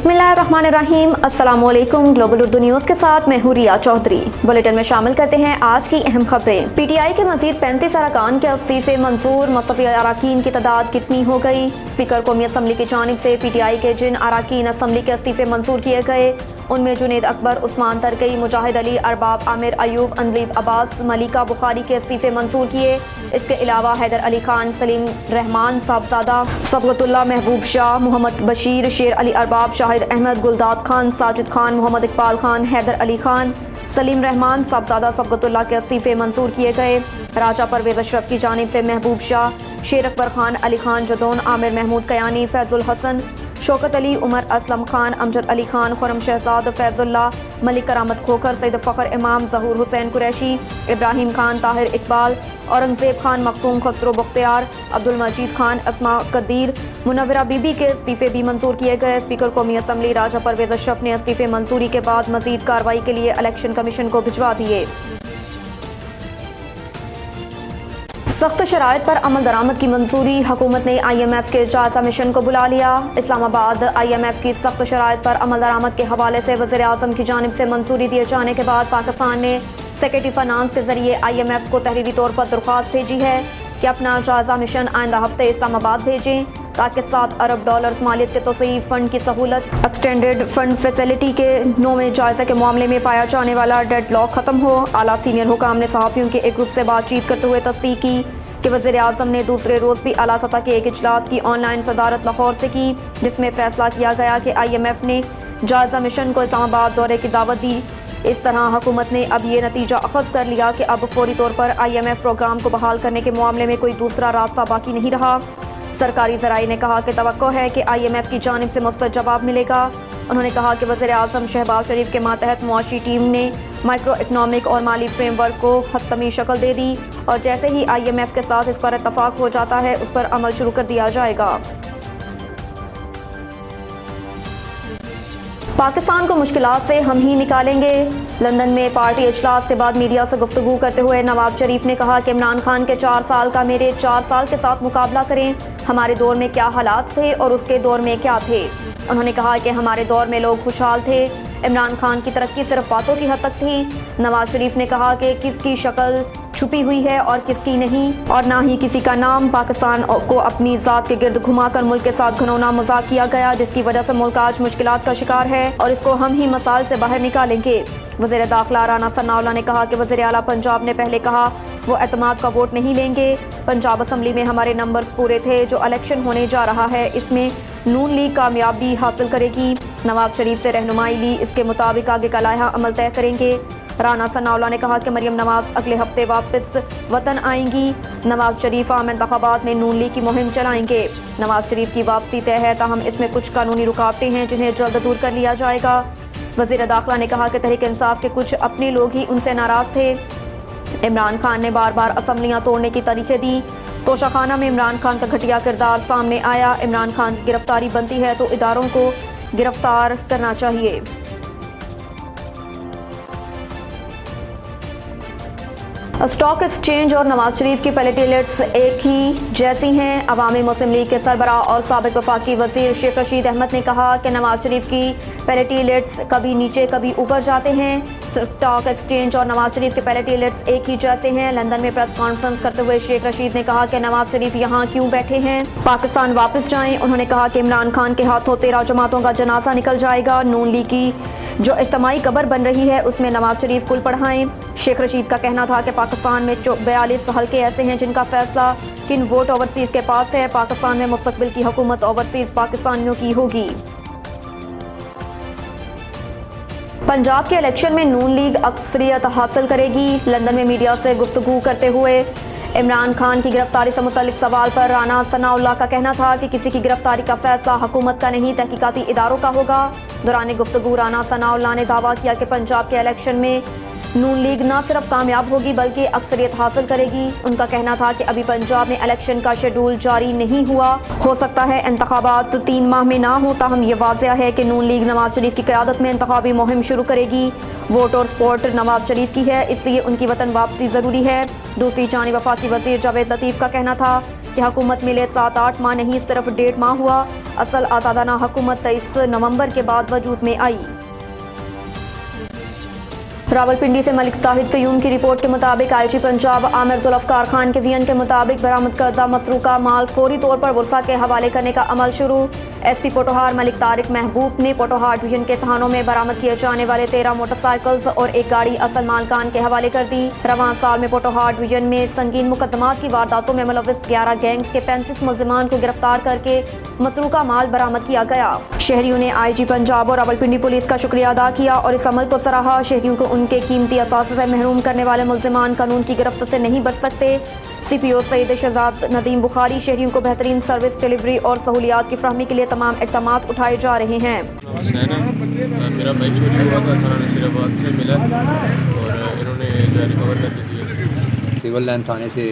बिस्मिल्लाहिर्रहमानिर्रहीम। अस्सलामुअलैकुम। Global Urdu news के साथ मैं हूं रिया चौधरी। बुलेटिन में शामिल करते हैं आज की अहम खबरें। पीटीआई के मजीद 35 अरकान के इस्तीफे मंजूर। मुस्तफ़ी अरकान की तादाद कितनी हो गई? स्पीकर कौमी असम्बली की जानिब से पीटीआई के जिन अरकान असम्बली के इस्तीफे मंजूर किए गए उनमें जुनैद अकबर, उस्मान तरकई, मुजाहिद अली, अरबाब आमिर, अयूब, अंदलीब अब्बास, मलिका बुखारी के इस्तीफे मंजूर किए। इसके अलावा हैदर अली खान, सलीम रहमान साहबजादा, सबगतुल्लाह, महबूब शाह, मोहम्मद बशीर, शेर अली अरबाब, शाहिद अहमद, गुलदाद खान, साजिद खान, मोहम्मद इकबाल खान, हैदर अली खान, सलीम रहमान साहबजादा, सबगतुल्लाह के इस्तीफे मंजूर किए गए। राजा परवेज अशरफ की जानिब से महबूब शाह, शेर अकबर खान, अली खान जदौन, आमिर महमूद कयानी, फैजुल हसन, शौकत अली, उमर असलम खान, अमजद अली खान, खुरम शहजाद, फैजुल्ला, मलिक करामत खोखर, सैयद फ़खर इमाम, ज़हूर हुसैन कुरैशी, इब्राहिम खान, ताहिर इकबाल, औरंगज़ेब खान मखतूम, खसरो बख्तियार, अब्दुल मजीद खान, अस्मा कदीर, मुनव्वरा बीबी के इस्तीफे भी मंजूर किए गए। स्पीकर कौमी असम्बली राजा परवेज अशरफ ने इस्तीफे मंजूरी के बाद मजीद कार्रवाई के लिए इलेक्शन कमीशन को भिजवा दिए। सख्त शराइत पर अमल दरामद की मंजूरी। हुकूमत ने IMF के जायजा मिशन को बुला लिया। इस्लामाबाद। IMF की सख्त शराइत पर अमल दरामद के हवाले से वज़ीर आज़म की जानिब से मंजूरी दिए जाने के बाद पाकिस्तान ने सेक्रेटरी फाइनेंस के जरिए IMF को तहरीरी तौर पर दरख्वास्त भेजी है कि अपना जायजा मिशन आइंदा हफ्ते इस्लामाबाद भेजें ताकि $7 अरब मालियत के तोसई फंड की सहूलत एक्सटेंडेड फंड फैसिलिटी के 9वें जायजे के मामले में पाया जाने वाला डेड लॉक खत्म हो। आला सीनियर हुकाम ने सहाफ़ियों के एक ग्रुप से बातचीत करते हुए तस्दीक की कि वज़ीर आज़म ने दूसरे रोज़ भी आला सतह के एक इजलास की ऑनलाइन सदारत लाहौर से की, जिसमें फैसला किया गया कि IMF ने जायजा मिशन को इस्लामाबाद दौरे की दावत दी। इस तरह हुकूमत ने अब ये नतीजा अखज़ कर लिया कि अब फौरी तौर पर IMF प्रोग्राम को बहाल करने के मामले में कोई दूसरा रास्ता बाकी नहीं रहा। सरकारी ज़राई ने कहा कि तवक्को है कि IMF की जानिब से मुस्बत जवाब मिलेगा। उन्होंने कहा कि वज़ीर आज़म शहबाज शरीफ के मातहत मुआशी टीम ने माइक्रो इकनॉमिक और माली फ्रेमवर्क को हतमी शक्ल दे दी और जैसे ही IMF के साथ इस पर इत्तफाक हो जाता है उस पर अमल शुरू कर दिया जाएगा। पाकिस्तान को मुश्किलात से हम ही निकालेंगे। लंदन में पार्टी इजलास के बाद मीडिया से गुफ्तगू करते हुए नवाज शरीफ ने कहा कि इमरान खान के 4 साल का मेरे 4 साल के साथ मुकाबला करें। हमारे दौर में क्या हालात थे और उसके दौर में क्या थे। उन्होंने कहा कि हमारे दौर में लोग खुशहाल थे, इमरान खान की तरक्की सिर्फ बातों की हद तक थी। नवाज शरीफ ने कहा कि किसकी शक्ल छुपी हुई है और किसकी नहीं, और ना ही किसी का नाम। पाकिस्तान को अपनी ज़ात के गिर्द घुमाकर मुल्क के साथ घनौना मजाक किया गया, जिसकी वजह से मुल्क आज मुश्किलात का शिकार है और इसको हम ही मसाइल से बाहर निकालेंगे। वज़ीर दाखिला राना सनाउल्लाह ने कहा कि वज़ीर आला पंजाब ने पहले कहा वो एतमाद का वोट नहीं लेंगे। पंजाब असम्बली में हमारे नंबर्स पूरे थे। जो इलेक्शन होने जा रहा है इसमें नून लीग कामयाबी हासिल करेगी। नवाज शरीफ से रहनुमाई ली, इसके मुताबिक आगे का लाइहा अमल तय करेंगे। राना सनाउल्लाह ने कहा कि मरियम नवाज अगले हफ्ते वापस वतन आएंगी। नवाज शरीफ आम इंतखाबात में नून लीग की मुहिम चलाएंगे। नवाज शरीफ की वापसी तय है, ताहम इसमें कुछ कानूनी रुकावटें हैं जिन्हें जल्द दूर कर लिया जाएगा। वज़ीर दाखिला ने कहा कि तहरीक इंसाफ के कुछ अपने लोग ही उनसे नाराज़ थे। इमरान खान ने बार बार असम्बलियाँ तोड़ने की तरीक़े दी। तोशाखाना में इमरान खान का घटिया किरदार सामने आया। इमरान खान की गिरफ्तारी बनती है तो इदारों को गिरफ्तार करना चाहिए। स्टॉक एक्सचेंज और नवाज शरीफ की पैलेटिलेट्स एक ही जैसी हैं। अवामी मुस्लिम लीग के सरबराह और साबिक वफाकी वजीर शेख रशीद अहमद ने कहा कि नवाज शरीफ की पैलेटिलेट्स कभी नीचे कभी ऊपर जाते हैं। स्टॉक एक्सचेंज और नवाज शरीफ के पैलेटिलेट्स एक ही जैसे हैं। लंदन में प्रेस कॉन्फ्रेंस करते हुए शेख रशीद ने कहा कि नवाज शरीफ यहाँ क्यों बैठे हैं, पाकिस्तान वापस जाएं। उन्होंने कहा कि इमरान खान के हाथों 13 जमातों का जनाजा निकल जाएगा। नून लीग की जो इज्तिमाई कबर बन रही है उसमें नवाज शरीफ कुल पढ़ाएं। शेख रशीद का कहना था कि पाकिस्तान में 42 हल्के ऐसे हैं जिनका फैसला किन वोट ओवरसीज़ के पास है। पाकिस्तान में मुस्तकबिल की हुकूमत ओवरसीज़ पाकिस्तानियों की होगी। पंजाब के इलेक्शन में नून लीग अक्सरियत हासिल करेगी। लंदन में मीडिया से गुफ्तगू करते हुए इमरान खान की गिरफ्तारी से मुतल्लिक सवाल पर राना सनाउल्लाह का कहना था कि किसी की गिरफ्तारी का फैसला हुकूमत का नहीं, तहकीकाती इदारों का होगा। दौरान गुफ्तगू राना सनाउल्लाह ने दावा किया कि पंजाब के इलेक्शन में नून लीग न सिर्फ कामयाब होगी बल्कि अक्सरियत हासिल करेगी। उनका कहना था कि अभी पंजाब में इलेक्शन का शेड्यूल जारी नहीं हुआ, हो सकता है इंतखाबात 3 माह में ना हो, ताहम ये वाज़ेह है कि नून लीग नवाज शरीफ की क़यादत में इंतखाबी मुहिम शुरू करेगी। वोट और सपोर्ट नवाज शरीफ की है, इसलिए उनकी वतन वापसी ज़रूरी है। दूसरी जानिब वफाकी वज़ीर जावेद लतीफ़ का कहना था कि हुकूमत मिले 7-8 माह नहीं, सिर्फ 1.5 माह हुआ। असल आज़ादाना हुकूमत 23 नवंबर के बाद वजूद में आई। रावलपिंडी से मलिक साहिद कयूम की रिपोर्ट के मुताबिक IG पंजाब आमिर जुल्फ़कार खान के वीएन के मुताबिक बरामद करदा मसरूका माल फौरी तौर पर वर्सा के हवाले करने का अमल शुरू। SP पोटोहार मलिक तारिक महबूब ने पोटोहार डिवीजन के थानों में बरामद किए जाने वाले 13 मोटरसाइकिल्स और एक गाड़ी असल मालकान के हवाले कर दी। रवां साल में पोटोहार डिवीजन में संगीन मुकदमात की वारदातों में मुलव्विस 11 गैंग्स के 35 मुल्जिमान को गिरफ्तार करके मसरूका माल बरामद किया गया। शहरियों ने IG पंजाब और रावलपिंडी पुलिस का शुक्रिया अदा किया और इस अमल को सराहा। शहरियों को उनके कीमती असासे से महरूम करने वाले मुल्जिमान कानून की गिरफ्त से नहीं बच सकते। CPO सईद शहजाद नदीम बुखारी शहरियों को बेहतरीन सर्विस डिलीवरी और सहूलियात की फरहमी के लिए तमाम इक़दाम उठाए जा रहे हैं। मेरा बाइक चोरी हुआ था, थाना नसीराबाद से मिला और इन्होंने रिकवर करके दिया। सिविल लाइन थाने से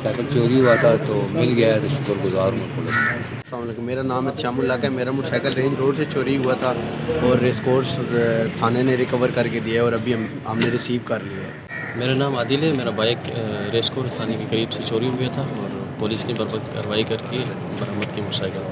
साइकिल चोरी हुआ था तो मिल गया है, तो शुक्रगुजार हूँ पुलिस। अस्सलामुअलैकुम, मेरा नाम है शामुल्ला है। मेरा मोटरसाइकिल रेंज रोड से चोरी हुआ था और रेस कोर्स थाने ने रिकवर करके दिया और अभी हमने रिसीव कर लिया है। मेरा नाम आदिल है। मेरा बाइक रेस कोर्स थाने के करीब से चोरी हुआ था और पुलिस ने बर्बाद कार्रवाई करके बरामद की मोटरसाइकिल।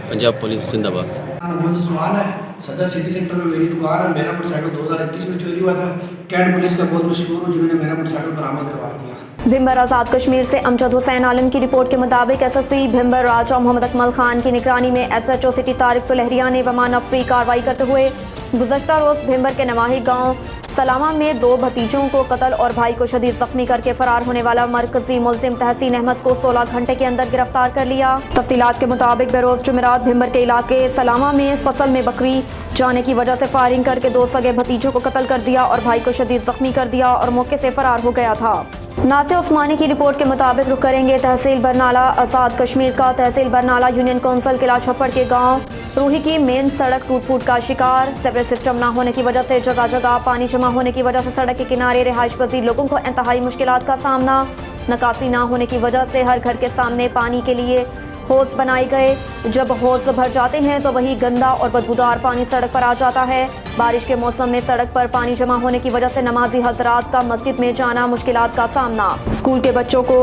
पंजाब पुलिस जिंदाबाद। मोहम्मद उस्मान है, सदर सिटी सेंटर में मेरी दुकान है। मेरा मोटरसाइकिल 2021 में चोरी हुआ था। कैंट पुलिस का बहुत मशहूर हूँ जिन्होंने मेरा मोटरसाइकिल बरामद करवा दिया। भिम्बर आज़ाद कश्मीर से अमजद हुसैन आलम की रिपोर्ट के मुताबिक SSP भिम्बर राजा मोहम्मद अकमल खान की निगरानी में SHO सिटी तारिक सुलहरिया ने बमानफरी कार्रवाई करते हुए गुज़श्ता रोज़ भिम्बर के नवाही गांव सलामा में 2 भतीजों को कत्ल और भाई को शदीद जख्मी करके फरार होने वाला मरकजी मुल्जिम तहसीन अहमद को 16 घंटे के अंदर गिरफ्तार कर लिया। तफसीलात के मुताबिक बरोज़ जुमेरात भिम्बर के इलाके सलामा में फसल में बकरी जाने की वजह से फायरिंग करके 2 सगे भतीजों को कत्ल कर दिया और भाई को शदीद जख्मी कर दिया और मौके से फरार हो गया था। नासिर उस्मानी की रिपोर्ट के मुताबिक रुख करेंगे तहसील बरनाला आज़ाद कश्मीर का। तहसील बरनाला यूनियन कौंसिल किला छप्पड़ के गांव रूही की मेन सड़क टूट फूट का शिकार। सेवरेज सिस्टम न होने की वजह से जगह जगह पानी जमा होने की वजह से सड़क के किनारे रिहाइश पजीर लोगों को इंतहाई मुश्किलात का सामना। निकासी न होने की वजह से हर घर के सामने पानी के लिए हौज बनाए गए। जब हौज भर जाते हैं तो वही गंदा और बदबूदार पानी सड़क पर आ जाता है। बारिश के मौसम में सड़क पर पानी जमा होने की वजह से नमाजी हजरात का मस्जिद में जाना मुश्किलात का सामना। स्कूल के बच्चों को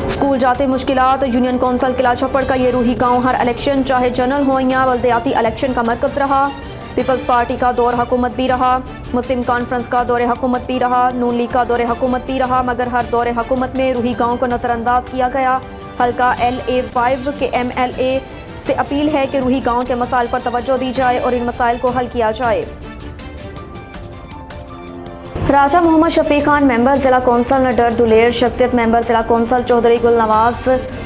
स्कूल जाते मुश्किलात। यूनियन कौंसिल किला छप्पड़ का ये रूही गांव हर इलेक्शन चाहे जनरल हो या बल्दियाती इलेक्शन का मरकज रहा। पीपल्स पार्टी का दौर हुकूमत भी रहा, मुस्लिम कॉन्फ्रेंस का दौरे हुकूमत भी रहा, नून लीग का दौरे हुकूमत भी रहा, मगर हर दौरे हुकूमत में रूही गांव को नज़रअंदाज किया गया। हल्का LA5 के MLA से अपील है कि रूही गांव के मसाइल पर तवज्जो दी जाए और इन मसाइल को हल किया जाए। राजा मोहम्मद शफी खान मेंबर ज़िला कौंसल नडर दुलेर शख्सियत मेंबर ज़िला कौंसल चौधरी गुल नवाज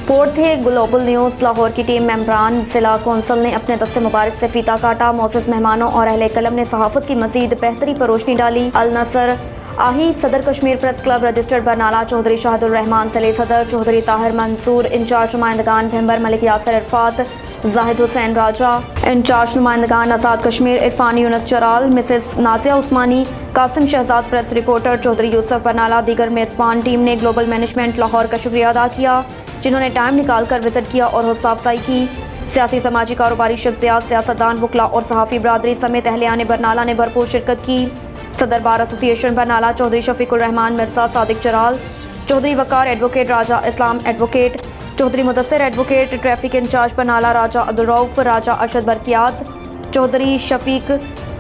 पोर्ट थे। ग्लोबल न्यूज़ लाहौर की टीम मेंबरान ज़िला कौंसल ने अपने दस्ते मुबारक से फीता काटा। मौसस मेहमानों और अहले कलम ने सहाफ़त की मज़ीद बेहतरी पर रोशनी डाली। अल नसर आही सदर Kashmir press club registered Barnala Chaudhry Shahdur Rahman सले सदर चौधरी ताहिर मंसूर इंचार्ज नुमाइंदगान भिम्बर मलिक यासर इरफात जाहिद हुसैन राजा इंचार्ज नुमाइंदगान Azad Kashmir Irfan Younus Charal Mrs Nazia Usmani Qasim Shahzad press reporter Chaudhry Yousuf Barnala दीगर मेज़बान टीम ने ग्लोबल मैनेजमेंट लाहौर का शुक्रिया अदा किया जिन्होंने टाइम निकाल कर विजिट किया और हौसला अफजाई की। सियासी समाजी कारोबारी शख्सियात सियासतदान वकला और सहाफ़ी बरादरी समेत अहलियान बरनाला ने भरपूर शिरकत की। सदर bar association Barnala Chaudhry Shafiqur Rahman Mirza Sadiq Charal Chaudhry Waqar advocate Raja Islam advocate Chaudhry Mudassir advocate traffic incharge Barnala Raja Abdul Rauf Raja Arshad बरकियात चौधरी शफीक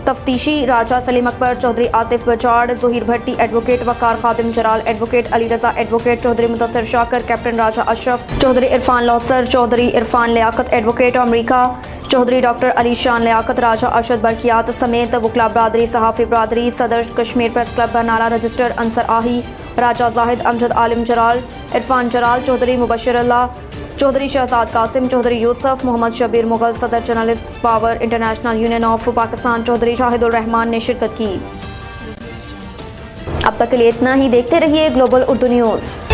तफ्तीशी Raja Saleem Akbar Chaudhry Atif Bajar Zaheer Bhatti advocate Waqar Khadim Jalal advocate Ali Raza advocate Chaudhry Mudassir Shakir captain Raja Ashraf Chaudhry Irfan Lausar Chaudhry Irfan Liaquat advocate अमरीका चौधरी डॉक्टर अली शान लियाकत राजा अरशद बरकियात समेत वकला बरादरी सहाफ़ी बरादरी सदर Kashmir press club Barnala registered Ansar आही राजा जाहिद अमजद आलिम जलाल इरफान जलाल चौधरी मुबशर अल्लाह चौधरी शहजाद कासिम चौधरी यूसुफ मोहम्मद शबीर मुगल सदर journalist power international union of Pakistan Chaudhry Shahidur Rahman ने शिरकत की। अब तक के लिए इतना ही। देखते रहिए ग्लोबल उर्दू न्यूज़।